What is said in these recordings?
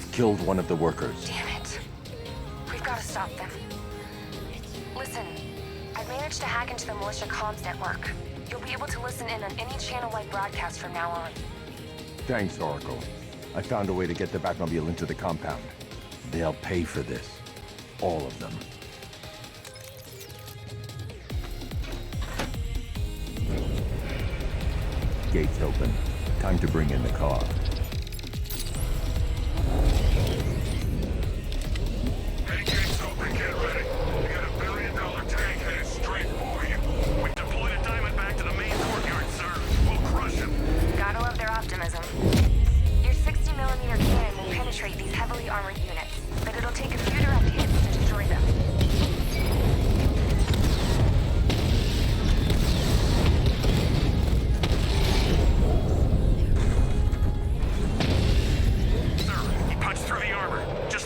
They've killed one of the workers. Damn it. We've got to stop them. Listen, I've managed to hack into the militia comms network. You'll be able to listen in on any channel-wide broadcast from now on. Thanks, Oracle. I found a way to get the Batmobile into the compound. They'll pay for this. All of them. Gates open. Time to bring in the car. Hey, gates open, get ready. We got $1 billion tank headed straight for you. We deployed a diamond back to the main courtyard, sir. We'll crush him. Gotta love their optimism. Your 60mm cannon will penetrate these heavily armored units, but it'll take a few direct hits to destroy them.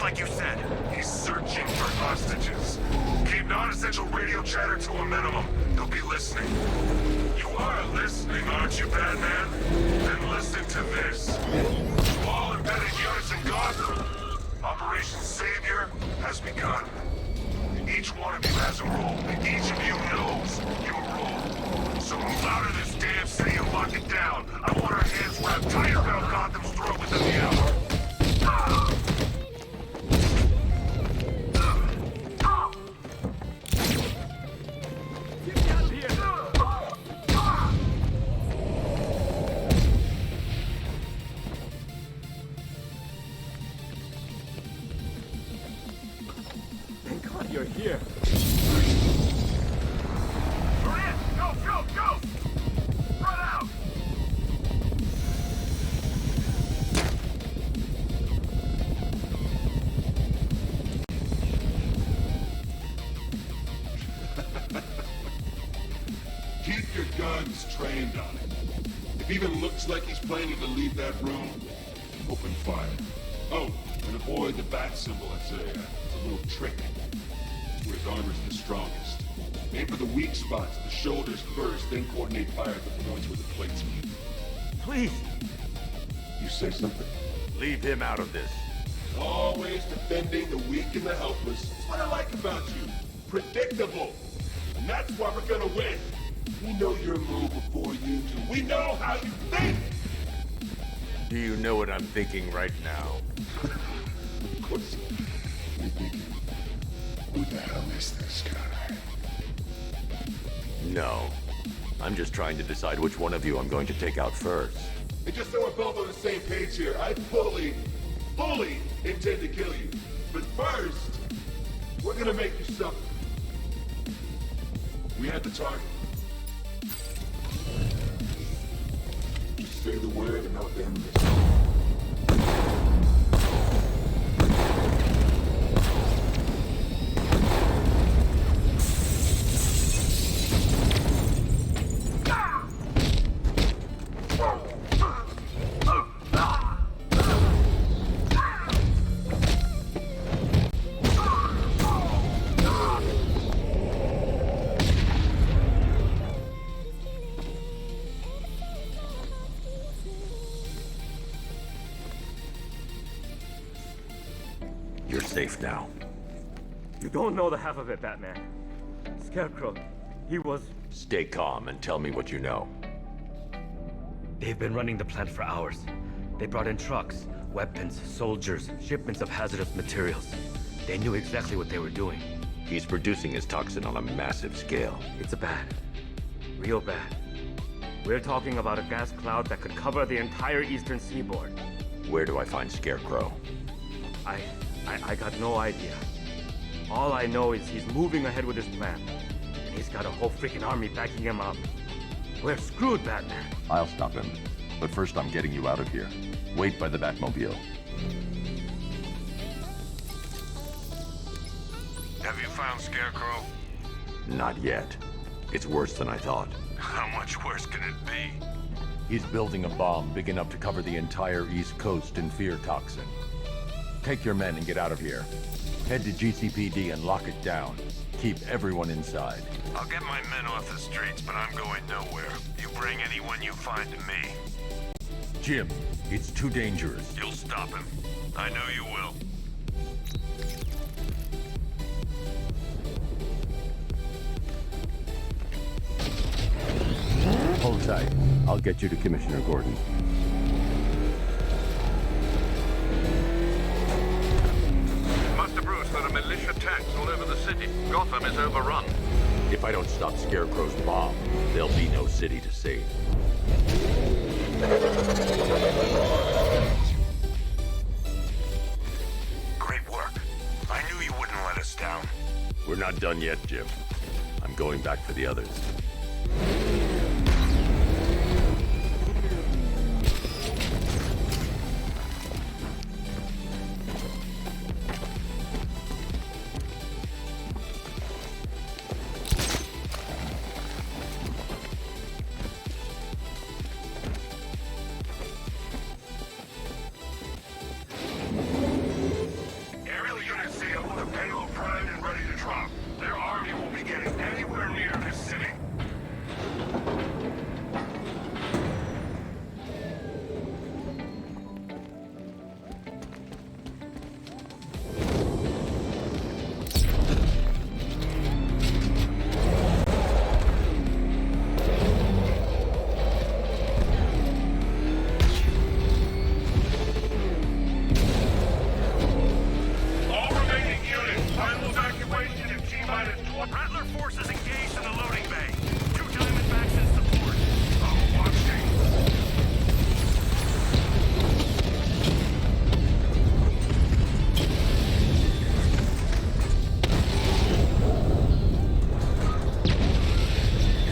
Like you said, he's searching for hostages. Keep non-essential radio chatter to a minimum. He'll be listening. You are listening, aren't you, Batman? Then listen to this. To all embedded units in Gotham, Operation Savior has begun. Each one of you has a role. Each of you knows your role. So move out of this damn city and lock it down. I want our hands wrapped tight around Gotham's throat within the hour. You're here. Maria, go, go, go! Run out! Keep your guns trained on him. If it even looks like he's planning to leave that room, open fire. Oh, and avoid the bat symbol. It's a little trick. Where his armor's the strongest. Aim for the weak spots, the shoulders first, then coordinate fire at the points where the plates meet. Please. You say something? Leave him out of this. Always defending the weak and the helpless. That's what I like about you. Predictable. And that's why we're gonna win. We know your move before you do. We know how you think! Do you know what I'm thinking right now? Of course. You're thinking, who the hell is this guy? No. I'm just trying to decide which one of you I'm going to take out first. And just so we're both on the same page here, I fully intend to kill you. But first, we're gonna make you suffer. We have the target. Just say the word and I'll damn it. You're safe now. You don't know the half of it, Batman. Scarecrow, he was... Stay calm and tell me what you know. They've been running the plant for hours. They brought in trucks, weapons, soldiers, shipments of hazardous materials. They knew exactly what they were doing. He's producing his toxin on a massive scale. It's bad. Real bad. We're talking about a gas cloud that could cover the entire eastern seaboard. Where do I find Scarecrow? I got no idea. All I know is he's moving ahead with his plan. And he's got a whole freaking army backing him up. We're screwed, Batman. I'll stop him. But first I'm getting you out of here. Wait by the Batmobile. Have you found Scarecrow? Not yet. It's worse than I thought. How much worse can it be? He's building a bomb big enough to cover the entire East Coast in fear toxin. Take your men and get out of here. Head to GCPD and lock it down. Keep everyone inside. I'll get my men off the streets, but I'm going nowhere. You bring anyone you find to me. Jim, it's too dangerous. You'll stop him. I know you will. Hold tight. I'll get you to Commissioner Gordon. Master Bruce, there are militia tanks all over the city. Gotham is overrun. If I don't stop Scarecrow's bomb, there'll be no city to save. Great work. I knew you wouldn't let us down. We're not done yet, Jim. I'm going back for the others. Aerial units say up with a payload primed and ready to drop. Their army won't be getting anywhere near this city. All remaining units, final evacuation in T-minus 20. Rattler forces engaged in the loading bay. 2 Diamondbacks in support. I'm watching.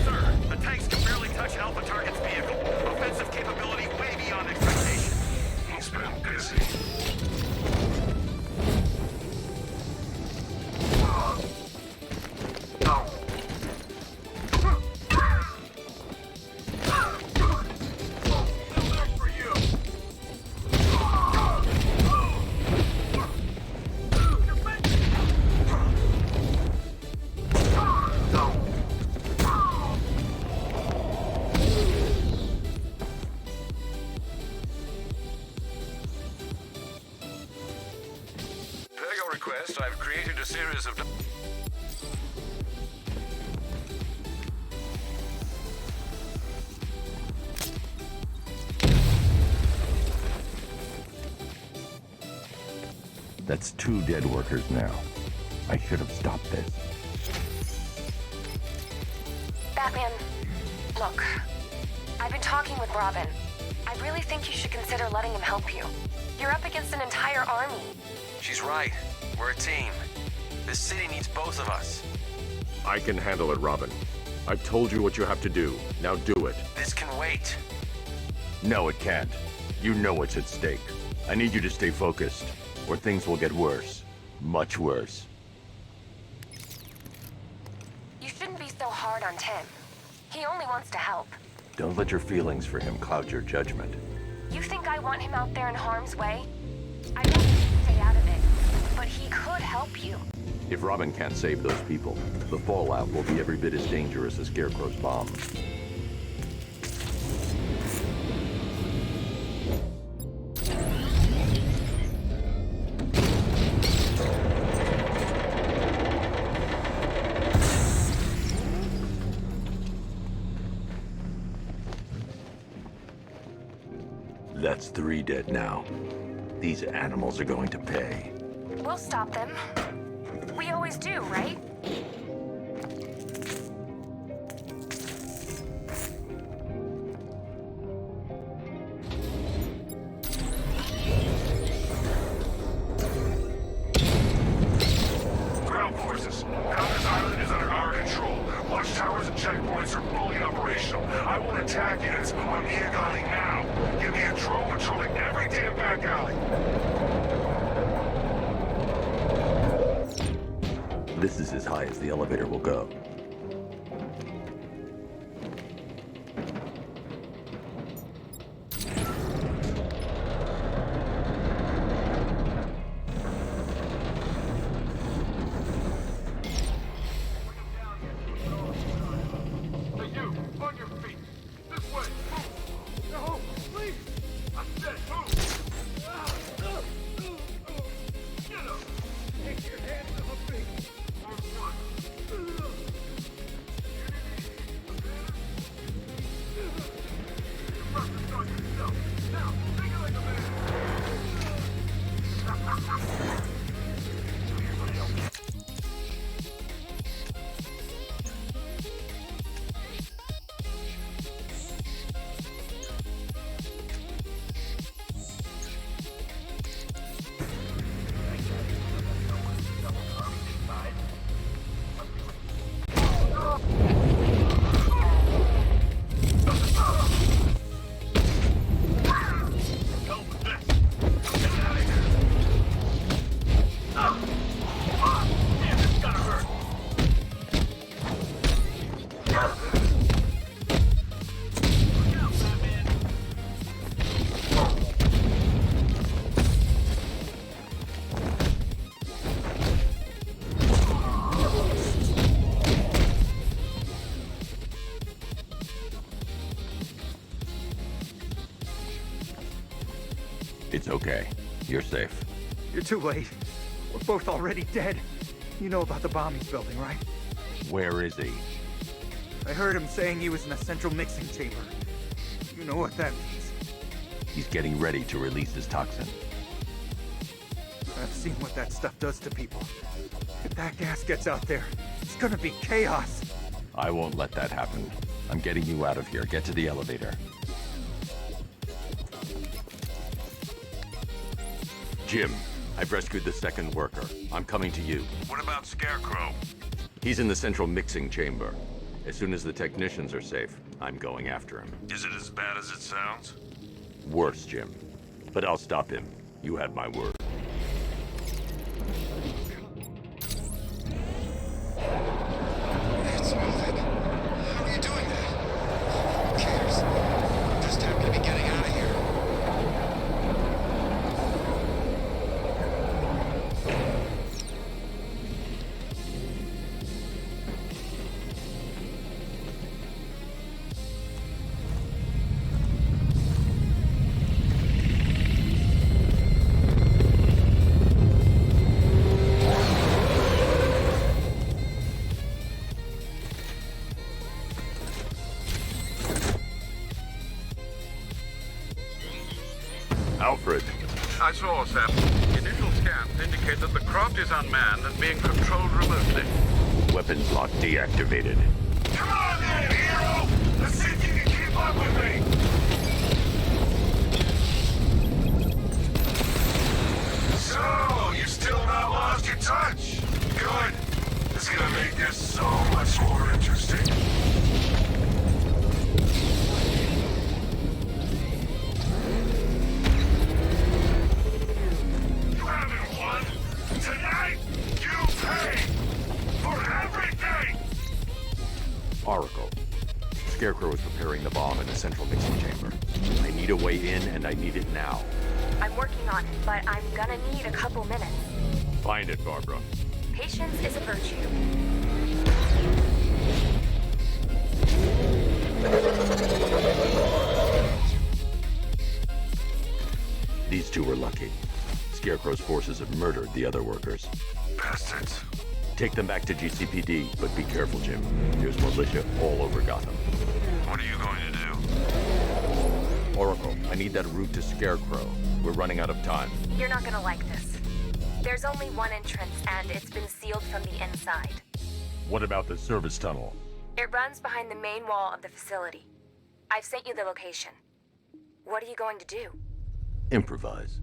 Sir, the tanks can barely touch Alpha Target's vehicle. Offensive capability way beyond expectation. He's been busy. Per your request, I've created a series of... That's 2 dead workers now. I should have stopped this. Batman, look. I've been talking with Robin. I really think you should consider letting him help you. You're up against an entire army. She's right. We're a team. This city needs both of us. I can handle it, Robin. I've told you what you have to do. Now do it. This can wait. No, it can't. You know what's at stake. I need you to stay focused, or things will get worse. Much worse. You shouldn't be so hard on Tim. He only wants to help. Don't let your feelings for him cloud your judgment. You think I want him out there in harm's way? I want him to stay out of it, but he could help you. If Robin can't save those people, the fallout will be every bit as dangerous as Scarecrow's bomb. That's 3 dead now. These animals are going to pay. We'll stop them. We always do, right? Ground forces, Gotham Island is under our control. Watchtowers and checkpoints are fully operational. I want attack units on Mia Valley now. Give me a drone patrolling every damn back alley. This is as high as the elevator will go. Hey, you, on your feet. This way, move. No, please. I said move. It's okay. You're safe. You're too late. We're both already dead. You know about the bomb he's building, right? Where is he? I heard him saying he was in a central mixing chamber. You know what that means. He's getting ready to release his toxin. I've seen what that stuff does to people. If that gas gets out there, it's gonna be chaos. I won't let that happen. I'm getting you out of here. Get to the elevator. Jim, I've rescued the second worker. I'm coming to you. What about Scarecrow? He's in the central mixing chamber. As soon as the technicians are safe, I'm going after him. Is it as bad as it sounds? Worse, Jim. But I'll stop him. You have my word. It's moving. How are you doing that? Who cares? I'm just happy to be getting out of here. Alfred. I saw, Sam. Initial scans indicate that the craft is unmanned and being controlled remotely. Weapons lock deactivated. Come on then, hero! Let's see if you can keep up with me! So, you still not lost your touch? Good. It's gonna make this so much more interesting. You haven't won. Tonight, you pay for everything! Oracle. Scarecrow is preparing the bomb in the central mixing chamber. I need a way in, and I need it now. I'm working on it, but I'm gonna need a couple minutes. Find it, Barbara. Patience is a virtue. These two were lucky. Scarecrow's forces have murdered the other workers. Bastards. Take them back to GCPD, but be careful, Jim. There's militia all over Gotham. What are you going to do? Oracle, I need that route to Scarecrow. We're running out of time. You're not gonna like this. There's only one entrance, and it's been sealed from the inside. What about the service tunnel? It runs behind the main wall of the facility. I've sent you the location. What are you going to do? Improvise.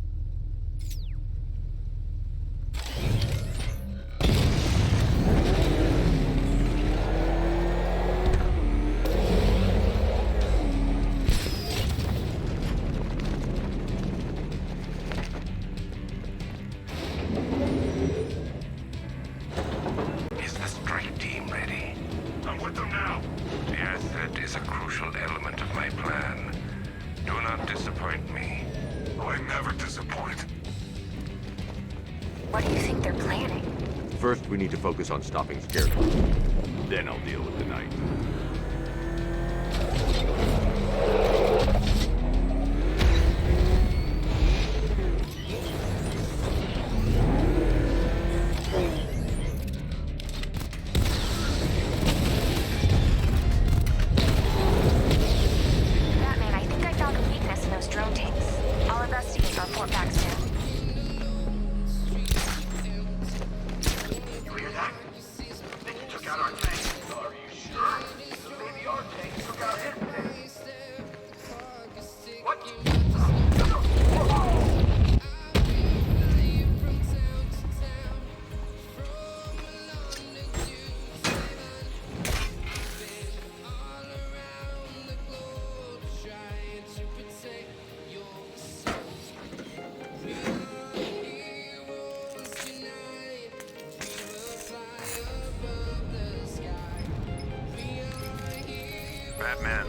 Is the strike team ready? I'm with them now. The asset is a crucial element of my plan. Do not disappoint me. I never disappoint. What do you think they're planning? First, we need to focus on stopping Scarecrow. Then I'll deal with the night. Batman, I think I found a weakness in those drone tanks. I'll investigate and report back soon. You hear that? They took out our tank. Are you sure? Maybe our tank took out his tank. What? Batman,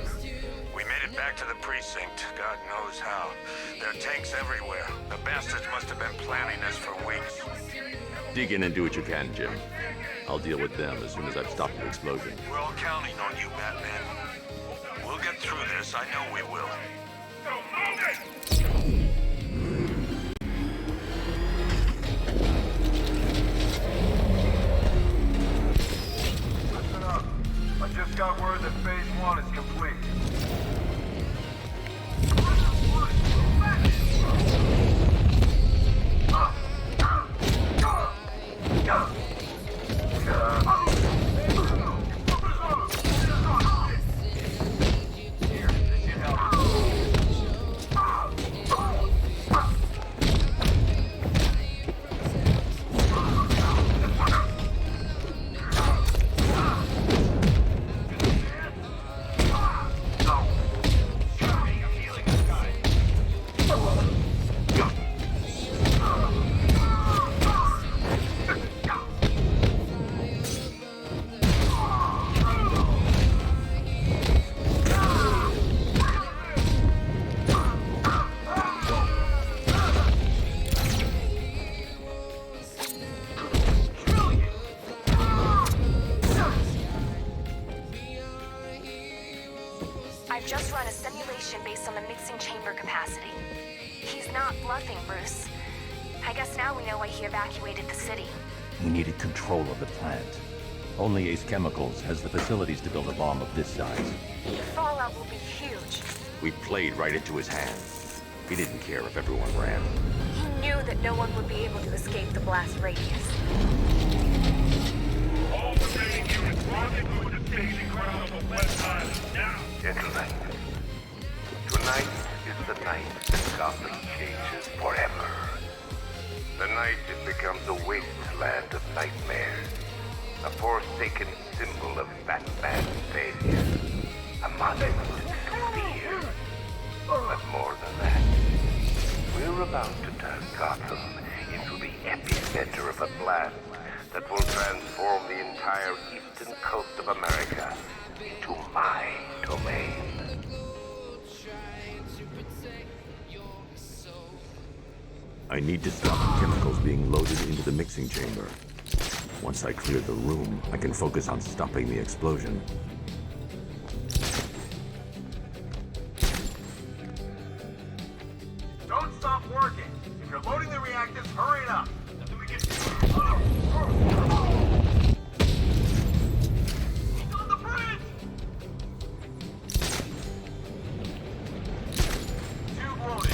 we made it back to the precinct. God knows how. There are tanks everywhere. The bastards must have been planning this for weeks. Dig in and do what you can, Jim. I'll deal with them as soon as I've stopped the explosion. We're all counting on you, Batman. We'll get through this. I know we will. Go move it! information based on the mixing chamber capacity. He's not bluffing, Bruce. I guess now we know why he evacuated the city. He needed control of the plant. Only Ace Chemicals has the facilities to build a bomb of this size. The fallout will be huge. We played right into his hand. He didn't care if everyone ran. He knew that no one would be able to escape the blast radius. All remaining units rendezvous at the staging ground of West Island now. Gentlemen, tonight is the night that Gotham changes forever. The night it becomes a wasteland of nightmares. A forsaken symbol of Batman's failure. A monument to fear. But more than that, we're about to turn Gotham into the epicenter of a blast that will transform the entire eastern coast of America into my domain. I need to stop the chemicals being loaded into the mixing chamber. Once I clear the room, I can focus on stopping the explosion. Don't stop working. If you're loading the reactors, hurry it up. Until we get... He's on the bridge! Tube loaded.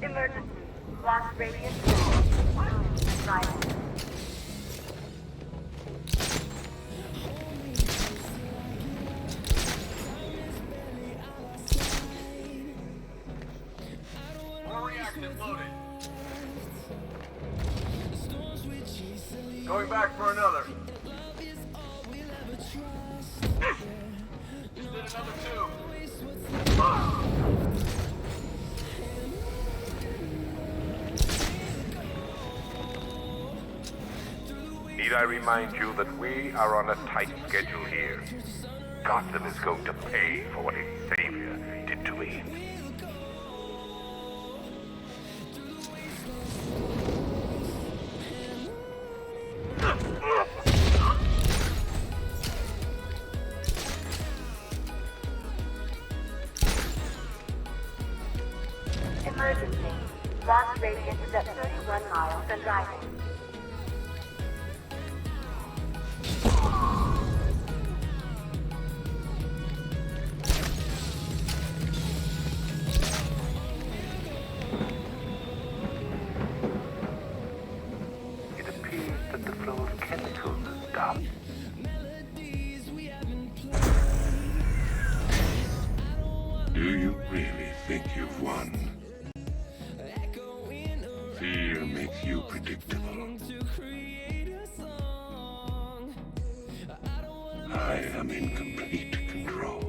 Emergency. Blast radius. Silence. More reactors loaded. Going back for another. Just did another tube. Need I remind you that we are on a tight schedule here? Gotham is going to pay for what its savior did to me. Emergency. Blast radius is at 31 miles and rising. It appears that the flow of chemicals has stopped. Do you really think you've won? Fear makes you predictable. I am in complete control.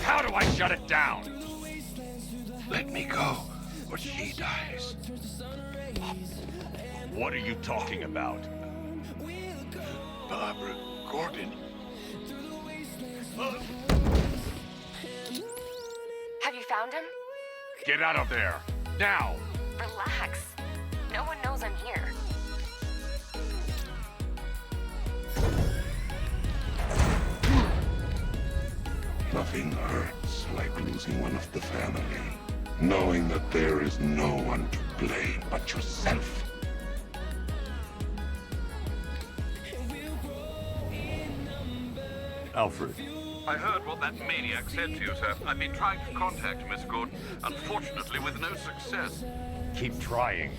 How do I shut it down? Let me go, or she dies. What are you talking about? Barbara Gordon. Have you found him? Get out of there! Now! Relax. No one knows I'm here. Nothing hurts like losing one of the family. Knowing that there is no one to blame but yourself. Alfred, I heard what that maniac said to you, sir. I've been trying to contact Miss Gordon, unfortunately with no success. keep trying.